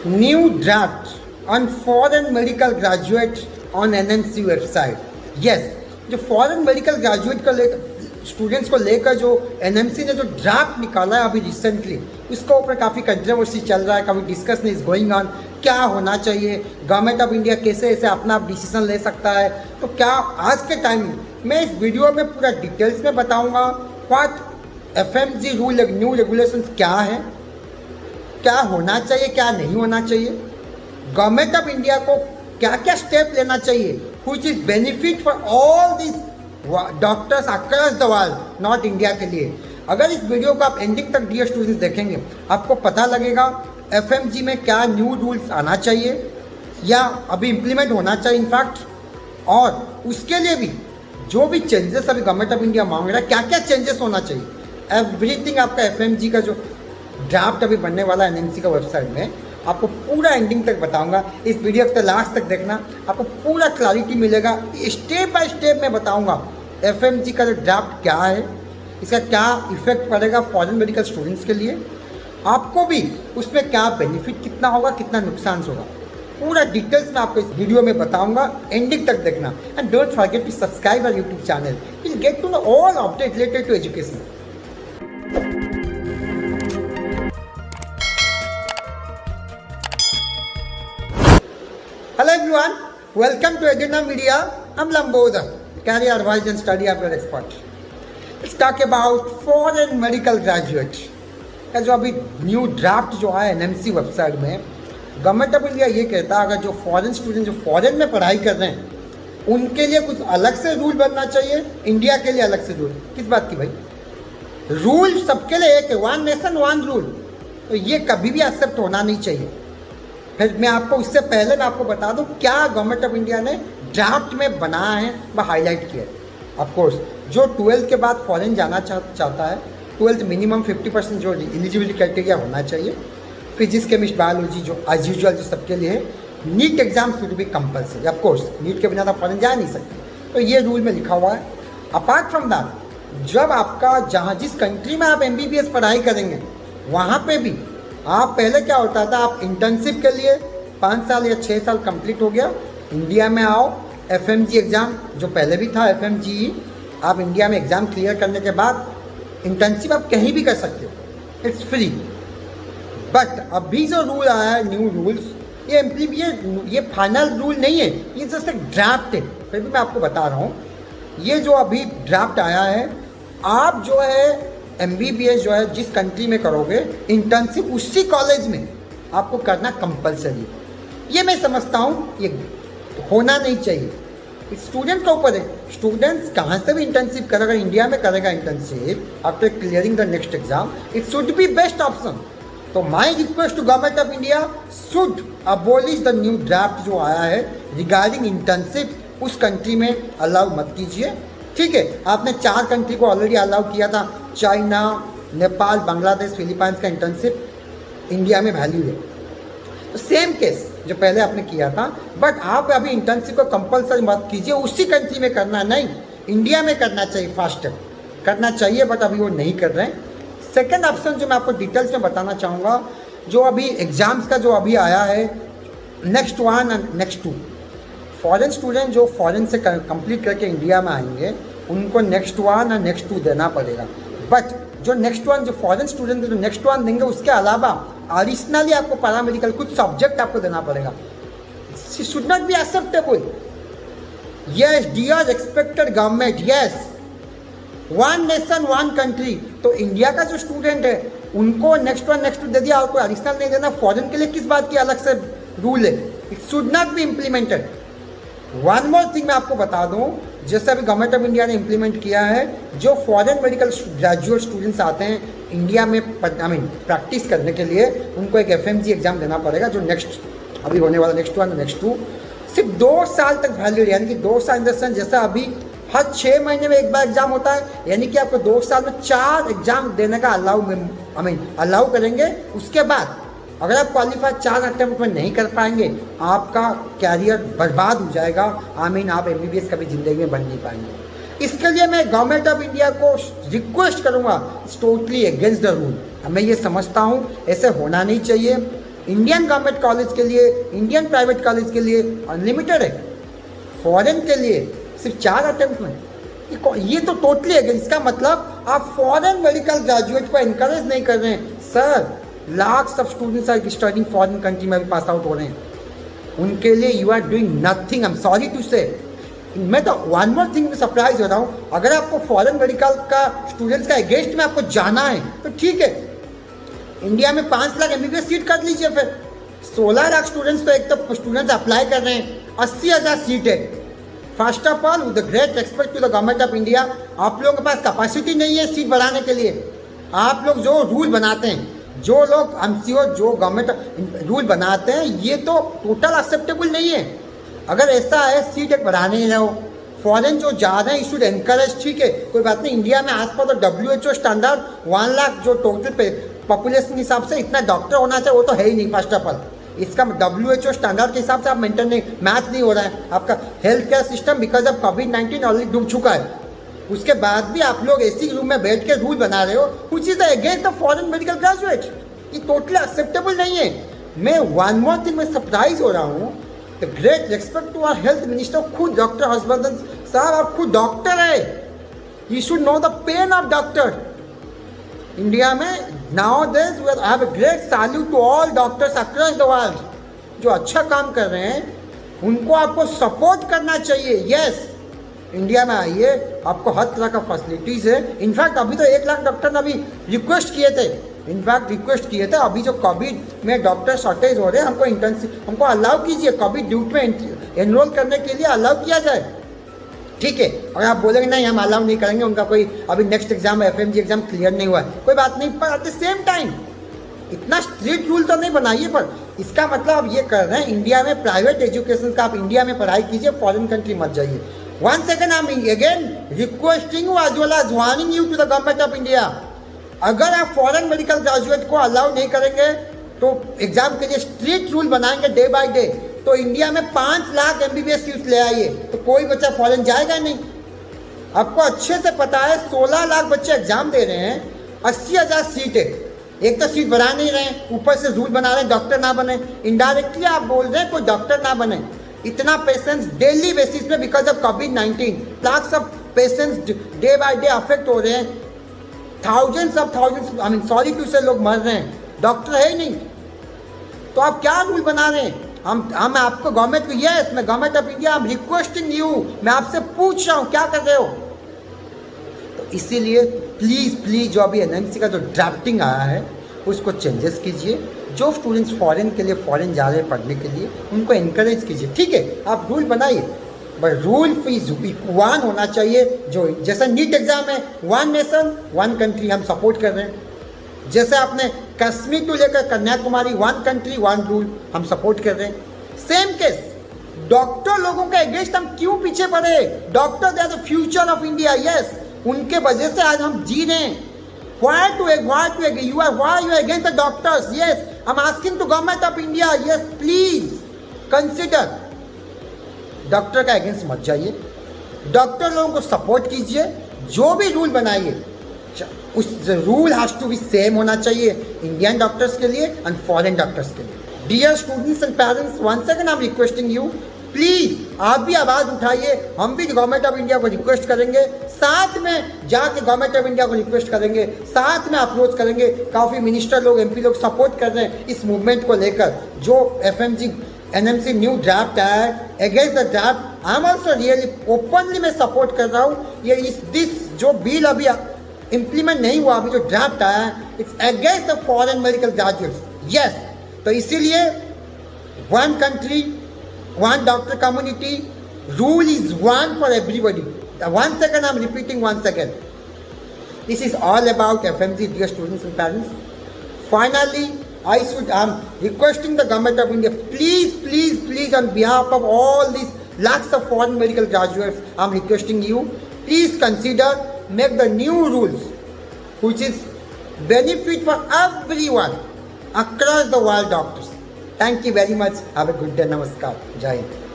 New draft on foreign medical graduate on NMC website. Yes, जो foreign medical graduate का लेकर students को लेकर जो एनएमसी ने जो ड्राफ्ट निकाला है अभी रिसेंटली, उसके ऊपर काफ़ी कंट्रोवर्सी चल रहा है, काफ़ी डिस्कशन इज गोइंग ऑन। क्या होना चाहिए, गवर्नमेंट ऑफ इंडिया कैसे ऐसे अपना डिसीजन ले सकता है। तो क्या आज के टाइम मैं इस वीडियो में पूरा डिटेल्स में बताऊंगा what FMG rule new regulations क्या है, क्या होना चाहिए, क्या नहीं होना चाहिए, गवर्नमेंट ऑफ इंडिया को क्या क्या स्टेप लेना चाहिए, which is benefit for all this doctors across the world, not India के लिए। अगर इस वीडियो को आप एंडिंग तक डियर स्टूडेंट्स देखेंगे, आपको पता लगेगा एफएमजी में क्या न्यू रूल्स आना चाहिए या अभी इम्प्लीमेंट होना चाहिए इनफैक्ट, और उसके लिए भी जो भी चेंजेस अभी गवर्नमेंट ऑफ इंडिया मांग रहा है, क्या क्या चेंजेस होना चाहिए। एवरीथिंग आपका एफएमजी का जो ड्राफ्ट अभी बनने वाला है एनएमसी का वेबसाइट में, आपको पूरा एंडिंग तक बताऊंगा। इस वीडियो को लास्ट तक देखना, आपको पूरा क्लैरिटी मिलेगा। स्टेप बाय स्टेप मैं बताऊंगा एफएमजी का जो ड्राफ्ट क्या है, इसका क्या इफेक्ट पड़ेगा फॉरेन मेडिकल स्टूडेंट्स के लिए, आपको भी उसमें क्या बेनिफिट कितना होगा, कितना नुकसान होगा, पूरा डिटेल्स में आपको इस वीडियो में बताऊंगा। एंडिंग तक देखना and don't forget to subscribe our YouTube channel, you will get to know all update related to education. Hello everyone, welcome to Edina Media. I'm Lambodha, career advisor and study after expert. Let's talk about foreign medical graduate का जो अभी new draft जो है NMC website में, government of India ये कहता है अगर जो फॉरेन स्टूडेंट जो फॉरेन में पढ़ाई कर रहे हैं उनके लिए कुछ अलग से रूल बनना चाहिए, इंडिया के लिए अलग से रूल। किस बात की भाई? रूल सबके लिए एक है, वन नेशन वन रूल। तो ये कभी भी एक्सेप्ट होना नहीं चाहिए। फिर मैं आपको उससे पहले मैं आपको बता दूं क्या गवर्नमेंट ऑफ इंडिया ने ड्राफ्ट में बनाया है, वह हाईलाइट किया है। ऑफकोर्स जो 12th के बाद फॉरेन जाना चाहता है, 12th मिनिमम 50% जो एलिजिबिलिटी क्राइटेरिया होना चाहिए, फिजिक्स केमिस्ट बायोलॉजी जो एज यूजुअल जो सबके लिए है, NEET exam should be compulsory. Of course NEET के बिना तो फॉरेन जा नहीं सकते, तो ये रूल में लिखा हुआ है। अपार्ट फ्रॉम दैट, जब आपका जहाँ जिस कंट्री में आप MBBS पढ़ाई करेंगे वहाँ पे भी आप पहले क्या होता था, आप इंटर्नशिप के लिए 5 साल या 6 साल कंप्लीट हो गया, इंडिया में आओ, एफएमजी एग्ज़ाम जो पहले भी था एफएमजी, आप इंडिया में एग्ज़ाम क्लियर करने के बाद इंटर्नशिप आप कहीं भी कर सकते हो, इट्स फ्री। बट अभी जो रूल आया है, न्यू रूल्स, ये फाइनल रूल नहीं है, ये जस्ट एक ड्राफ्ट है। फिर भी मैं आपको बता रहा हूँ, ये जो अभी ड्राफ्ट आया है, आप जो है MBBS जो है जिस कंट्री में करोगे इंटर्नशिप, उसी कॉलेज में आपको करना कंपलसरी है। ये मैं समझता हूँ ये होना नहीं चाहिए, स्टूडेंट के ऊपर है। स्टूडेंट्स कहाँ से भी इंटर्नशिप करेगा, इंडिया में करेगा internship after clearing the next exam, it should be best option. तो my request to government of India should abolish the new draft जो आया है रिगार्डिंग इंटर्नशिप, उस कंट्री में अलाउ मत कीजिए। ठीक है, आपने 4 कंट्री को ऑलरेडी अलाउ किया था, चाइना, नेपाल, बांग्लादेश, फिलीपाइंस का इंटर्नशिप इंडिया में वैल्यू है, तो सेम केस जो पहले आपने किया था। बट आप अभी इंटर्नशिप को कंपलसरी मत कीजिए, उसी कंट्री में करना नहीं, इंडिया में करना चाहिए, फास्टर करना चाहिए, बट अभी वो नहीं कर रहे हैं। सेकेंड ऑप्शन जो मैं आपको डिटेल्स में बताना चाहूँगा, जो अभी एग्ज़ाम्स का जो अभी आया है next 1 and next 2, foreign student जो फॉरेन से कंप्लीट करके इंडिया में आएंगे उनको नेक्स्ट 1 और नेक्स्ट 2 देना पड़ेगा। बट जो नेक्स्ट 1 जो फॉरेन स्टूडेंट जो नेक्स्ट 1 देंगे, उसके अलावा एडिशनली आपको पैरामेडिकल कुछ सब्जेक्ट आपको देना पड़ेगा। Should not be acceptable. Yes dear expected government, yes one nation one country. तो इंडिया का जो स्टूडेंट है उनको नेक्स्ट 1 नेक्स्ट 2 दे दिया, आपको एडिशनल नहीं देना। फॉरेन के लिए किस बात की अलग से रूल है? It should not be implemented. One more thing मैं आपको बता दूं, जैसे अभी गवर्नमेंट ऑफ इंडिया ने इम्प्लीमेंट किया है, जो फॉरेन मेडिकल ग्रेजुएट स्टूडेंट्स आते हैं इंडिया में प्रैक्टिस करने के लिए, उनको एक एफएमजी एग्जाम देना पड़ेगा, जो नेक्स्ट अभी होने वाला नेक्स्ट 1 नेक्स्ट 2 सिर्फ 2 साल तक वैलिड, यानी कि 2 साल इन द सेंस जैसा अभी हर 6 महीने में एक बार एग्जाम होता है, यानी कि आपको 2 साल में 4 एग्जाम देने का अलाउ करेंगे। उसके बाद अगर आप क्वालिफाई 4 अटेम्प्ट में नहीं कर पाएंगे, आपका कैरियर बर्बाद हो जाएगा। आप MBBS कभी ज़िंदगी में बन नहीं पाएंगे। इसके लिए मैं गवर्नमेंट ऑफ इंडिया को रिक्वेस्ट करूँगा, it's totally against the rule. मैं ये समझता हूँ ऐसे होना नहीं चाहिए। इंडियन गवर्नमेंट कॉलेज के लिए, इंडियन प्राइवेट कॉलेज के लिए अनलिमिटेड है, फॉरेन के लिए सिर्फ 4 अटेम्प्ट में। ये तो टोटली है। इसका मतलब आप फॉरेन मेडिकल ग्रेजुएट को एनकरेज नहीं कर रहे हैं। Sir, lakhs of students are studying foreign country में भी पास आउट हो रहे हैं, उनके लिए you are doing nothing. I am sorry to say. मैं तो वन मोर थिंग में सरप्राइज हो रहा हूँ, अगर आपको फॉरेन मेडिकल का स्टूडेंट्स का अगेंस्ट में आपको जाना है तो ठीक है, इंडिया में 5 लाख MBBS सीट कर लीजिए। फिर 16 लाख स्टूडेंट्स तो एक तो स्टूडेंट्स अप्लाई कर रहे हैं, 80,000 सीट है। First of all with the great respect to the government of India, आप लोगों के पास कैपेसिटी नहीं है सीट बढ़ाने के लिए। आप लोग जो रूल बनाते हैं, जो लोग MCO जो गवर्नमेंट रूल बनाते हैं, ये तो टोटल एक्सेप्टेबल नहीं है। अगर ऐसा है सीट एक बढ़ाने ही रहो, फॉरेन जो जा रहे हैं इशूड एनकरेज, ठीक है, कोई बात नहीं। इंडिया में आज पर तो WHO स्टैंडर्ड 1 लाख जो टोटल पॉपुलेशन के हिसाब से इतना डॉक्टर होना चाहिए, वो तो है ही नहीं। फर्स्ट ऑफ ऑल इसका WHO स्टैंडर्ड के हिसाब से आप मेंटेन नहीं, मैच नहीं हो रहा है आपका health care system. Because of COVID-19 already डूब चुका है। उसके बाद भी आप लोग एसी रूम में बैठ के रूल बना रहे हो which is against the foreign medical graduate. ये टोटली एक्सेप्टेबल नहीं है। मैं वन मोर थिंग में सरप्राइज हो रहा हूँ। The great respect to our health minister, खुद डॉक्टर हर्षवर्धन साहब, आप खुद डॉक्टर है, you should know the pain of doctor. India में nowadays we have a great salute to all doctors across the world, जो अच्छा काम कर रहे हैं उनको आपको सपोर्ट करना चाहिए। यस, इंडिया में आइए, आपको हर तरह का फैसिलिटीज़ है। इनफैक्ट अभी तो 1 लाख डॉक्टर ने अभी रिक्वेस्ट किए थे, अभी जो कोविड में डॉक्टर शॉर्टेज हो रहे हैं, हमको इंटर्नशिप, हमको अलाउ कीजिए, कोविड ड्यूटी में एनरोल करने के लिए अलाउ किया जाए, ठीक है। और आप बोलेंगे नहीं हम अलाउ नहीं करेंगे, उनका कोई अभी next exam FMG exam clear नहीं हुआ है, कोई बात नहीं, पर एट द सेम टाइम इतना स्ट्रिक्ट रूल तो नहीं बनाइए। पर इसका मतलब आप ये कर रहे हैं इंडिया में प्राइवेट एजुकेशन का, आप इंडिया में पढ़ाई कीजिए, फॉरेन कंट्री मत जाइए। One second, I am again requesting you as well as warning you to the government of India, अगर आप फॉरेन मेडिकल ग्रेजुएट को अलाउ नहीं करेंगे तो एग्जाम के लिए स्ट्रिक्ट रूल बनाएंगे डे बाय डे, तो इंडिया में 5 लाख MBBS सीट ले आइए तो कोई बच्चा फॉरेन जाएगा नहीं। आपको अच्छे से पता है 16 लाख बच्चे एग्जाम दे रहे हैं, 80,000 सीट है, एक तो सीट बढ़ा नहीं रहे हैं, ऊपर से रूल बना रहे हैं डॉक्टर ना बने। इनडायरेक्टली आप बोल रहे हैं कोई डॉक्टर ना बने। इतना पेशेंट्स डेली बेसिस पे because of COVID-19 lakhs of patients day by day affect हो रहे हैं, thousands I mean sorry to say लोग मर रहे हैं, डॉक्टर है ही नहीं, तो आप क्या रूल बना रहे हैं? हम आपको गवर्नमेंट को, यस मैं government of India, I am requesting you, मैं आपसे पूछ रहा हूँ क्या कर रहे हो। तो इसीलिए प्लीज़ जो अभी NMC का जो ड्राफ्टिंग आया है उसको चेंजेस कीजिए। जो स्टूडेंट्स फॉरेन के लिए फॉरेन जा रहे हैं पढ़ने के लिए, उनको इनकरेज कीजिए, ठीक है, आप रूल बनाइए, बट रूल फीस 1 होना चाहिए। जो जैसा नीट एग्जाम है, 1 नेशन 1 कंट्री हम सपोर्ट कर रहे हैं। जैसे आपने कश्मीर टू लेकर कन्याकुमारी 1 कंट्री 1 रूल हम सपोर्ट कर रहे हैं। सेम केस डॉक्टर लोगों के अगेंस्ट हम क्यों पीछे पड़े? Doctor they are the future of India, yes, उनके वजह से आज हम जी रहे हैं। Why you are against the doctors? Yes, I'm asking to government of India, yes, please consider। Doctor का अगेंस्ट मत जाइए, डॉक्टर लोगों को सपोर्ट कीजिए, जो भी रूल बनाइए उस rule has to be same होना चाहिए इंडियन डॉक्टर्स के लिए एंड फॉरेन डॉक्टर्स के लिए। Dear students and parents, one second I am requesting you, please आप भी आवाज़ उठाइए, हम भी गवर्नमेंट ऑफ इंडिया को रिक्वेस्ट करेंगे, साथ में जाके गवर्नमेंट ऑफ इंडिया को रिक्वेस्ट करेंगे, साथ में अप्रोच करेंगे। काफ़ी मिनिस्टर लोग MP लोग सपोर्ट कर रहे हैं इस मूवमेंट को लेकर। जो FMG NMC न्यू ड्राफ्ट आया है against the draft, I am also really openly मैं सपोर्ट कर रहा हूँ। ये दिस जो बिल अभी इम्प्लीमेंट नहीं हुआ, अभी जो ड्राफ्ट आया है, it's against the foreign medical graduates, yes. तो इसीलिए 1 country 1 doctor community, rule is 1 for everybody. One second, I'm repeating once again. This is all about FMG, dear students and parents. Finally, I'm requesting the government of India, please, on behalf of all these lakhs of foreign medical graduates, I'm requesting you, please consider, make the new rules, which is benefit for everyone across the world doctors. Thank you very much. Have a good day. Namaskar. Jai Hind.